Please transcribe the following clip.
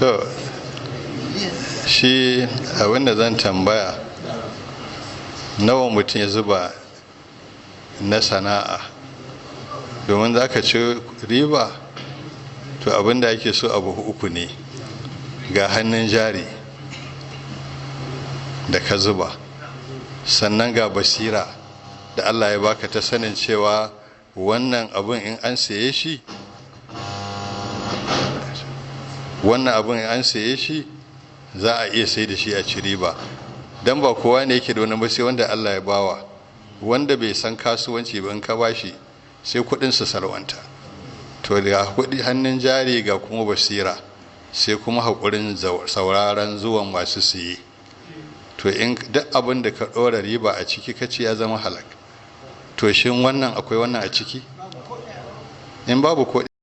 to shi abinda zan tambaya, nawa mutum ya zuba na sana'a domin za ka ci riba? To abinda ake so abu uku ne: ga hannun jari da ka zuba, sannan ga basira da Allah ya baka ta sanin cewa wannan abin in an saye shi za a iya sai da shi a ci riba. Dan ba kowa ne yake da wani ba, sai wanda Allah ya bawa. Wanda bai san kasuwanci ba in ka bashi sai kudin su salwanta. To ga kudi hannun jari ga kuma basira, sai kuma hakurin sauraron zuwan masu siye. To in duk abin da ka dora riba a ciki kace ya zama halak, to shin wannan akwai wannan a ciki? In babu ko